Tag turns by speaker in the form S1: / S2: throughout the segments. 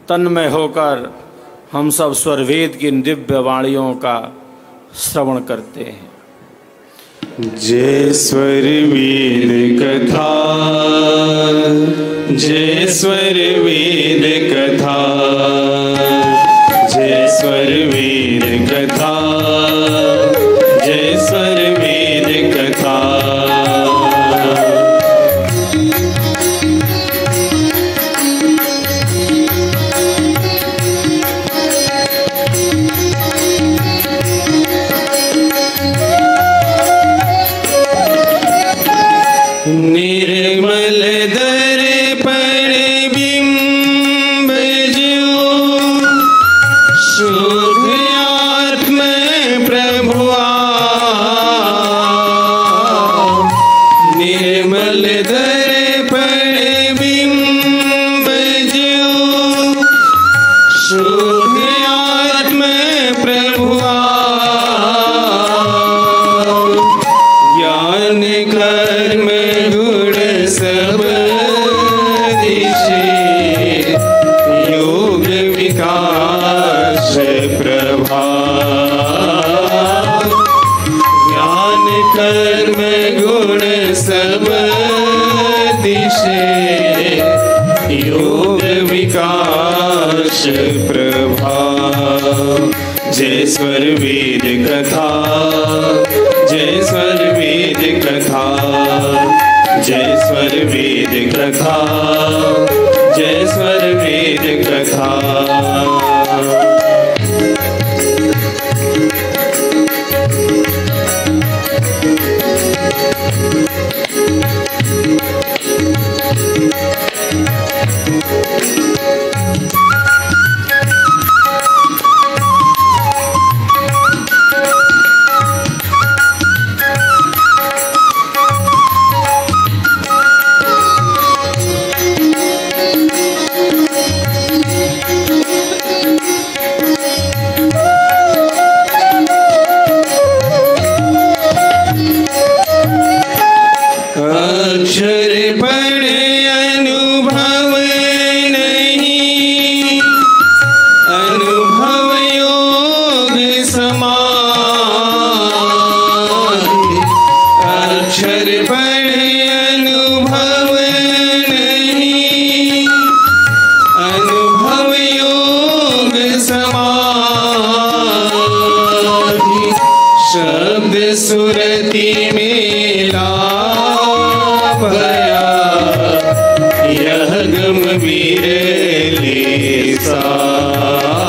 S1: तन्मय होकर हम सब स्वरवेद की दिव्य वाणियों का श्रवण करते हैं।
S2: जय स्वर वेद कथा, जय स्वर वेद कथा, जय स्वर वेद कथा, जय स्वर वेद कथा। निर्मल दर्पण बिंब जो शुद्ध आत्म प्रभुआ, निर्मल दर्पण बिंब जो शुद्ध आत्म प्रभुआ, ज्ञान कर्म सब दिशे योग विकास प्रभा, ज्ञान कर्म गुण सब दिशे योग विकास प्रभा। जय स्वर वेद कथा, जय स्वर वेद कथा, जय स्वर वेद कथा, जय स्वर वेद कथा। अक्षर पढ़े अनुभव नहीं, अनुभव योग समाधि। अक्षर पढ़े अनुभव नहीं, अनुभव योग समाधि। शब्द सुरति मेला यह गंभीर साधि।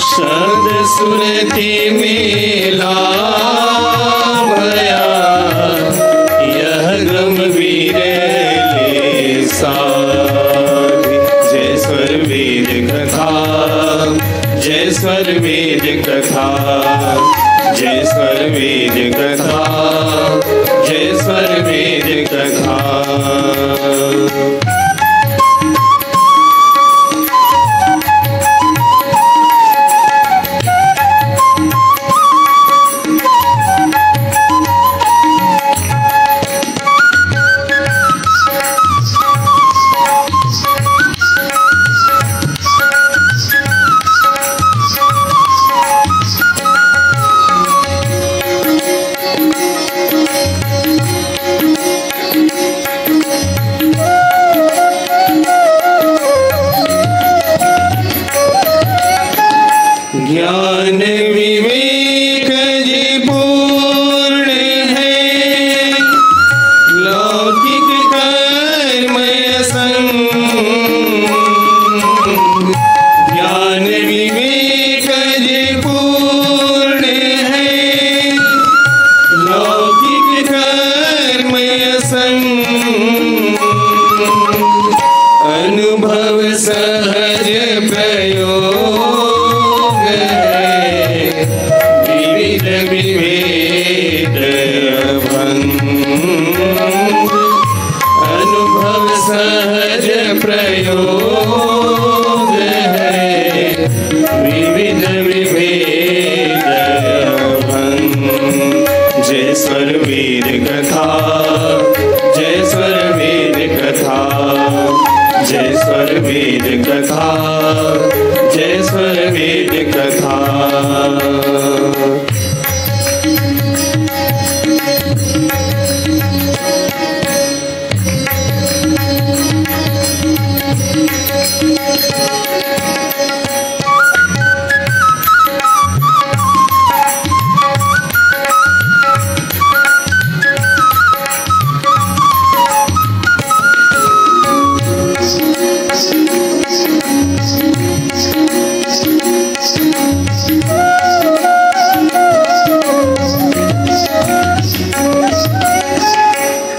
S2: शब्द सुरति मेला भया, यह गंभीर साधि। जय स्वर वेद कथा, जय स्वर वेद कथा, जय स्वर वेद कथा, जय स्वर वेद कथा। ज्ञान विवेक जी पूर्ण है, लौकिक कर्म असंग। ज्ञान विवेक जी पूर्ण है, लौकिक कर्म असंग। अनुभव सहज प्रयोग विविध विवेद भंग। अनुभव सहज प्रयोग वेद कथा, जय स्वर वेद कथा।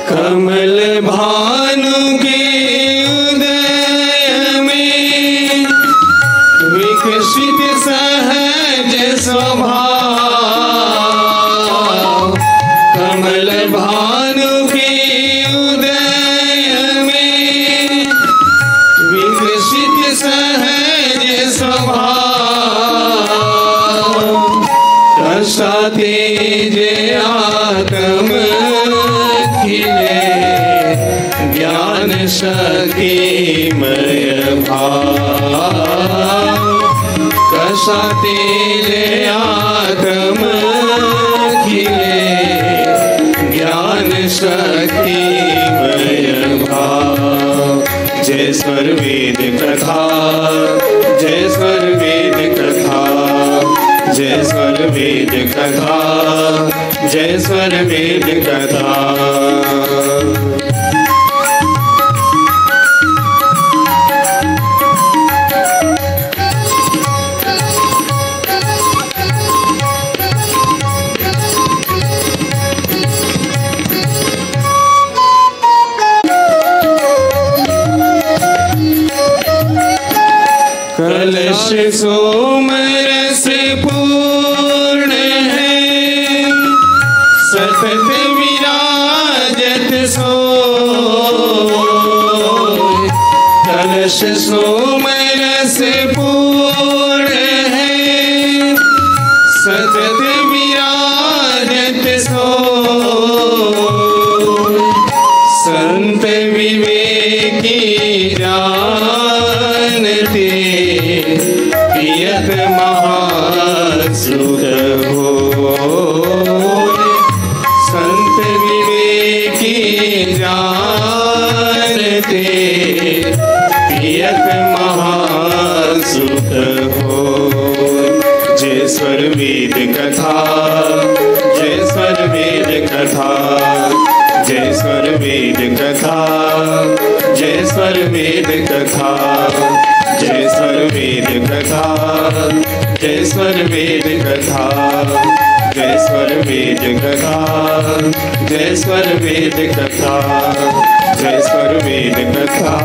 S2: कमल भानु के उदय में विकसित सहज स्वभाव। कमल भानु के उदय में विकसित सहज स्वभाव। कसा तेज आत्म ज्ञान शक्तिमय भाव। कसा तेरे आत्म खिले ज्ञान शक्तिमय भाव। जय स्वर वेद कथा, जय स्वर वेद कथा, जय स्वर वेद कथा, जय स्वर वेद कथा। कलश सोमरस पूर्ण है, सतत विराजत सोय। कलश सोमरस पूर्ण है, सतत विराजत सोय। संत विवेकी जानते पियत महासुख होय। संत विवेकी जानते पियत महासुख होय। जय स्वर वेद कथा, जय स्वर वेद कथा, जय स्वर वेद कथा, जय स्वर वेद कथा, जय स्वर वेद कथा, जय स्वर वेद कथा, जय स्वर वेद कथा, जय स्वर वेद कथा, जय स्वर वेद कथा,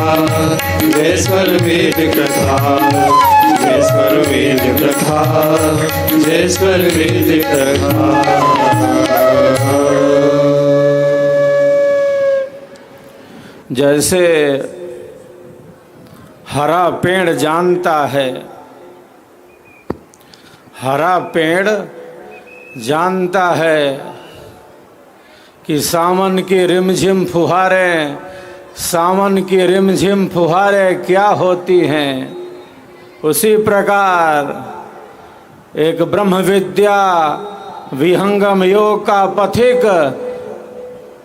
S2: जय स्वर वेद कथा, जय स्वर वेद कथा, जय स्वर वेद कथा।
S1: जैसे हरा पेड़ जानता है, हरा पेड़ जानता है कि सावन की रिमझिम फुहारें, सावन की रिमझिम फुहारें क्या होती हैं। उसी प्रकार एक ब्रह्म विद्या विहंगम योग का पथिक,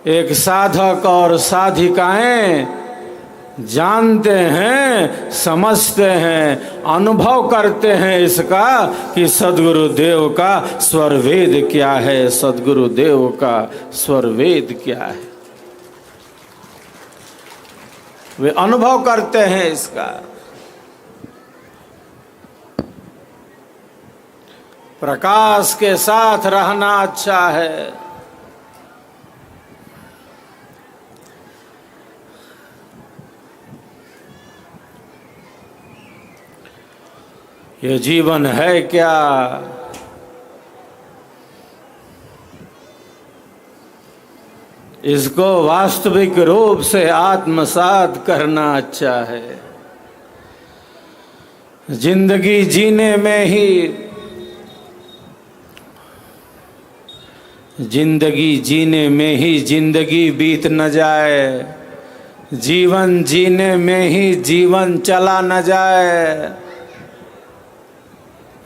S1: एक साधक और साधिकाएं जानते हैं, समझते हैं, अनुभव करते हैं इसका कि सद्गुरु देव का स्वर वेद क्या है, सद्गुरु देव का स्वर वेद क्या है। वे अनुभव करते हैं इसका। प्रकाश के साथ रहना अच्छा है। ये जीवन है क्या, इसको वास्तविक रूप से आत्मसात करना अच्छा है। जिंदगी जीने में ही, जिंदगी जीने में ही जिंदगी बीत न जाए जीवन जीने में ही जीवन चला न जाए,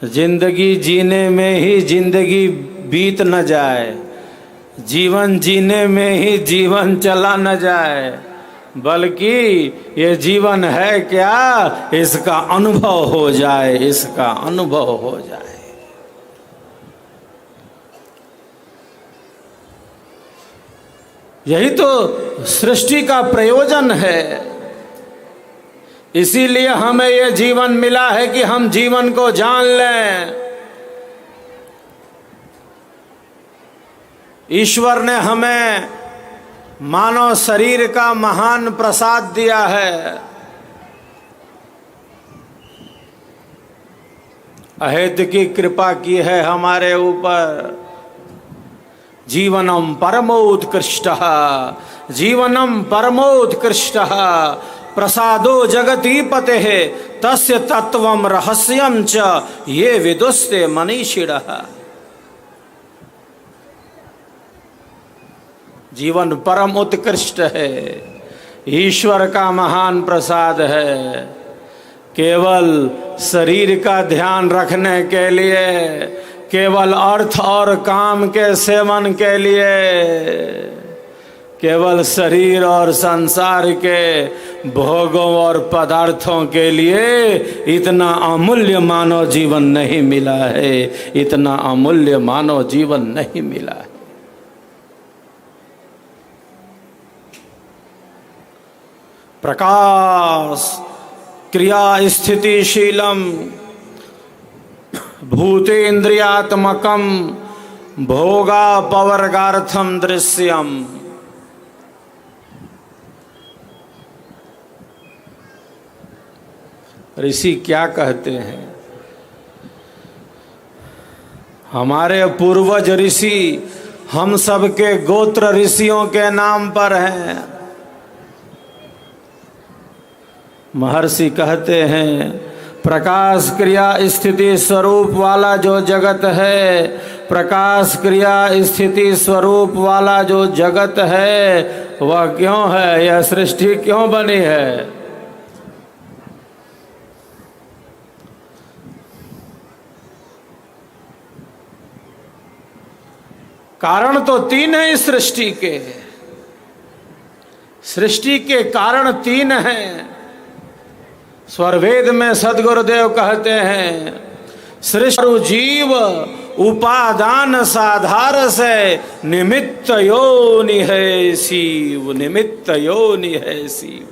S1: जिंदगी जीने में ही जिंदगी बीत न जाए, जीवन जीने में ही जीवन चला न जाए, बल्कि ये जीवन है क्या इसका अनुभव हो जाए, इसका अनुभव हो जाए। यही तो सृष्टि का प्रयोजन है। इसीलिए हमें यह जीवन मिला है कि हम जीवन को जान लें। ईश्वर ने हमें मानव शरीर का महान प्रसाद दिया है। अहेतु की कृपा की है हमारे ऊपर। जीवनम परमोत्कृष्टः, जीवनम परमोत्कृष्टः, प्रसादो जगतीपतेः, तस्य तत्वं रहस्यं च ये विदुस्ते मनीषिणः। जीवन परम उत्कृष्ट है, ईश्वर का महान प्रसाद है। केवल शरीर का ध्यान रखने के लिए, केवल अर्थ और काम के सेवन के लिए, केवल शरीर और संसार के भोगों और पदार्थों के लिए इतना अमूल्य मानव जीवन नहीं मिला है, इतना अमूल्य मानव जीवन नहीं मिला है। प्रकाश क्रिया स्थितिशीलम भूतेन्द्रियात्मकम भोगापवर्गार्थम दृश्यम। ऋषि क्या कहते हैं? हमारे पूर्वज ऋषि हम सबके गोत्र ऋषियों के नाम पर हैं। महर्षि कहते हैं प्रकाश क्रिया स्थिति स्वरूप वाला जो जगत है, प्रकाश क्रिया स्थिति स्वरूप वाला जो जगत है वह क्यों है, यह सृष्टि क्यों बनी है? कारण तो तीन है इस सृष्टि के। सृष्टि के कारण तीन हैं। स्वरवेद में सदगुरुदेव कहते हैं सृष्टि जीव उपादान साधार से निमित्त योनि है शिव, निमित्त योनि है शिव।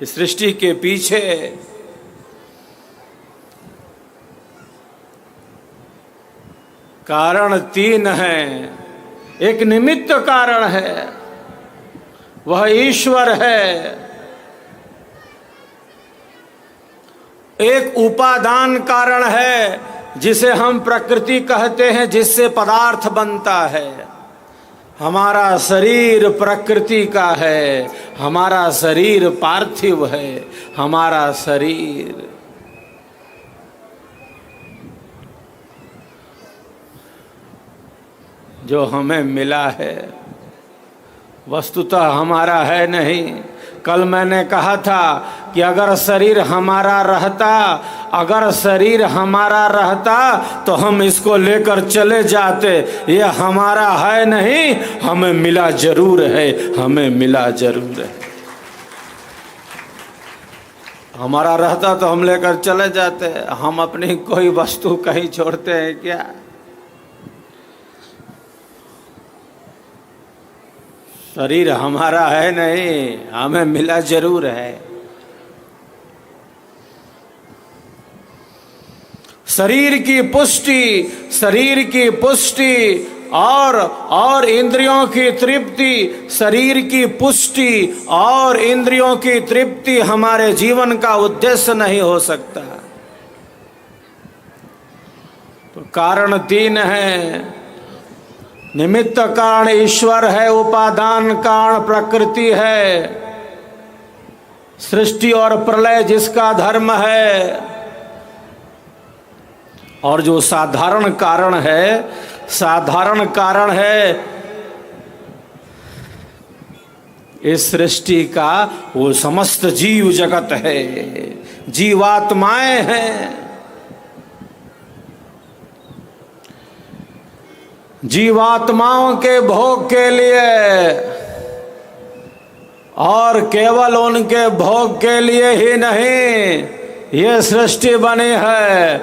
S1: इस सृष्टि के पीछे कारण तीन हैं। एक निमित्त कारण है, वह ईश्वर है। एक उपादान कारण है जिसे हम प्रकृति कहते हैं, जिससे पदार्थ बनता है। हमारा शरीर प्रकृति का है, हमारा शरीर पार्थिव है, हमारा शरीर जो हमें मिला है वस्तुतः हमारा है नहीं। कल मैंने कहा था कि अगर शरीर हमारा रहता, अगर शरीर हमारा रहता तो हम इसको लेकर चले जाते। ये हमारा है नहीं, हमें मिला जरूर है, हमें मिला जरूर है। हमारा रहता तो हम लेकर चले जाते। हम अपनी कोई वस्तु कहीं छोड़ते हैं क्या? शरीर हमारा है नहीं, हमें मिला जरूर है। शरीर की पुष्टि, शरीर की पुष्टि और इंद्रियों की तृप्ति, शरीर की पुष्टि और इंद्रियों की तृप्ति हमारे जीवन का उद्देश्य नहीं हो सकता। तो कारण तीन है। निमित्त कारण ईश्वर है, उपादान कारण प्रकृति है, सृष्टि और प्रलय जिसका धर्म है, और जो साधारण कारण है, साधारण कारण है इस सृष्टि का वो समस्त जीव जगत है, जीवात्माएं हैं। जीवात्माओं के भोग के लिए और केवल उनके भोग के लिए ही नहीं ये सृष्टि बनी है,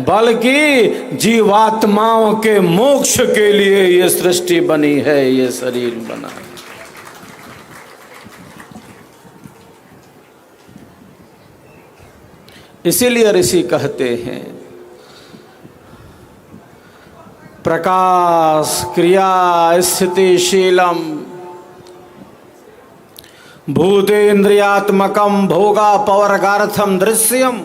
S1: बल्कि जीवात्माओं के मोक्ष के लिए ये सृष्टि बनी है, ये शरीर बना है। इसीलिए ऋषि कहते हैं प्रकाश क्रिया स्थितिशीलम भूतेन्द्रियात्मकम भोगापवर्गार्थम दृश्यम।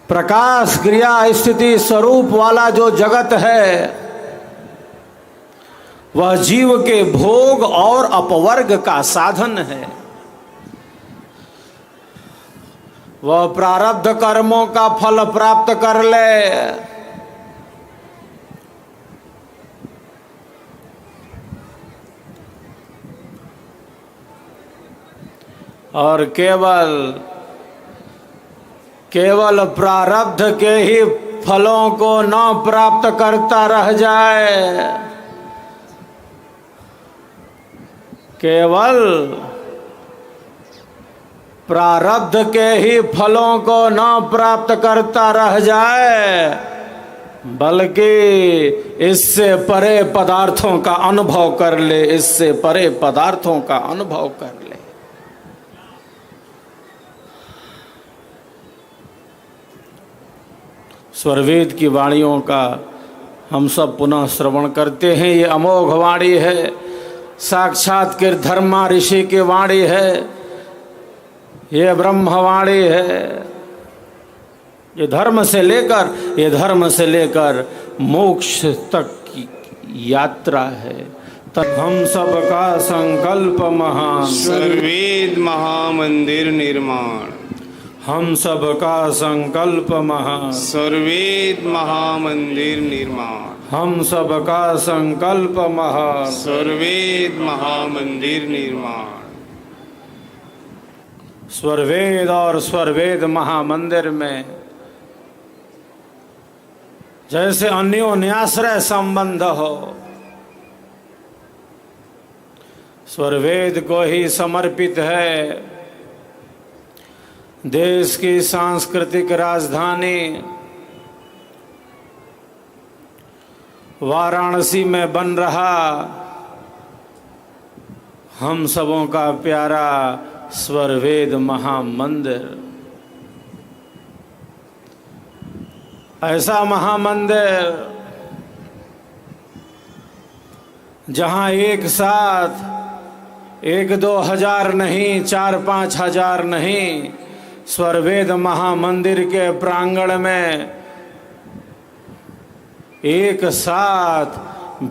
S1: प्रकाश क्रिया स्थिति स्वरूप वाला जो जगत है वह जीव के भोग और अपवर्ग का साधन है। वह प्रारब्ध कर्मों का फल प्राप्त कर ले और केवल प्रारब्ध के ही फलों को न प्राप्त करता रह जाए, केवल प्रारब्ध के ही फलों को न प्राप्त करता रह जाए, बल्कि इससे परे पदार्थों का अनुभव कर ले, इससे परे पदार्थों का अनुभव कर ले। स्वरवेद की वाणियों का हम सब पुनः श्रवण करते हैं। ये अमोघ वाणी है, साक्षात के धर्मा ऋषि की वाणी है, ये ब्रह्मवाणी है। ये धर्म से लेकर मोक्ष तक की यात्रा है। तब हम सब का संकल्प महान,
S2: सर्ववेद महामंदिर निर्माण।
S1: हम सब का संकल्प महान,
S2: सर्ववेद महामंदिर निर्माण।
S1: हम सब का संकल्प महान,
S2: सर्ववेद महामंदिर निर्माण।
S1: स्वरवेद और स्वरवेद महामंदिर में जैसे अन्योन्याश्रय संबंध हो, स्वरवेद को ही समर्पित है देश की सांस्कृतिक राजधानी वाराणसी में बन रहा हम सबों का प्यारा स्वरवेद महामंदिर। ऐसा महामंदिर जहां एक साथ 1-2 हजार नहीं, 4-5 हजार नहीं, स्वरवेद महामंदिर के प्रांगण में एक साथ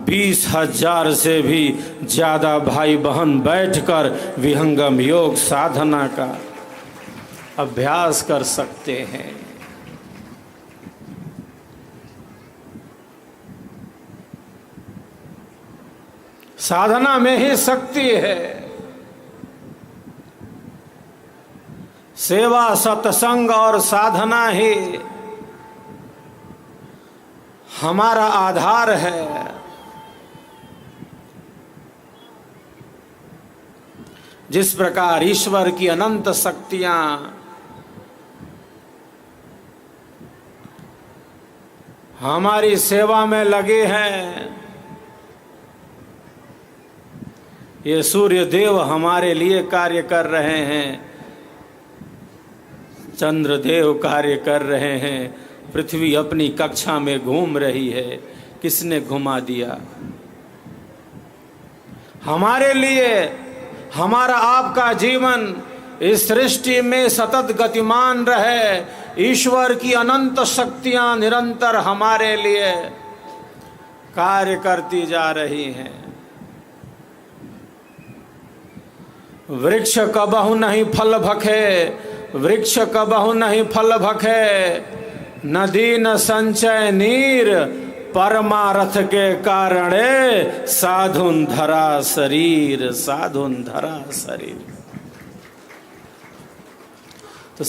S1: 20,000 से भी ज्यादा भाई बहन बैठकर विहंगम योग साधना का अभ्यास कर सकते हैं। साधना में ही शक्ति है। सेवा, सत्संग और साधना ही हमारा आधार है। जिस प्रकार ईश्वर की अनंत शक्तियां हमारी सेवा में लगे हैं, ये सूर्य देव हमारे लिए कार्य कर रहे हैं, चंद्रदेव कार्य कर रहे हैं, पृथ्वी अपनी कक्षा में घूम रही है। किसने घुमा दिया? हमारे लिए हमारा आपका जीवन इस सृष्टि में सतत गतिमान रहे। ईश्वर की अनंत शक्तियां निरंतर हमारे लिए कार्य करती जा रही हैं। वृक्ष कबहु नहीं फल भखे, वृक्ष कबहु नहीं फल भखे, नदी न संचय नीर, परमार्थ के कारणे साधुन धरा शरीर, साधुन धरा शरीर। तो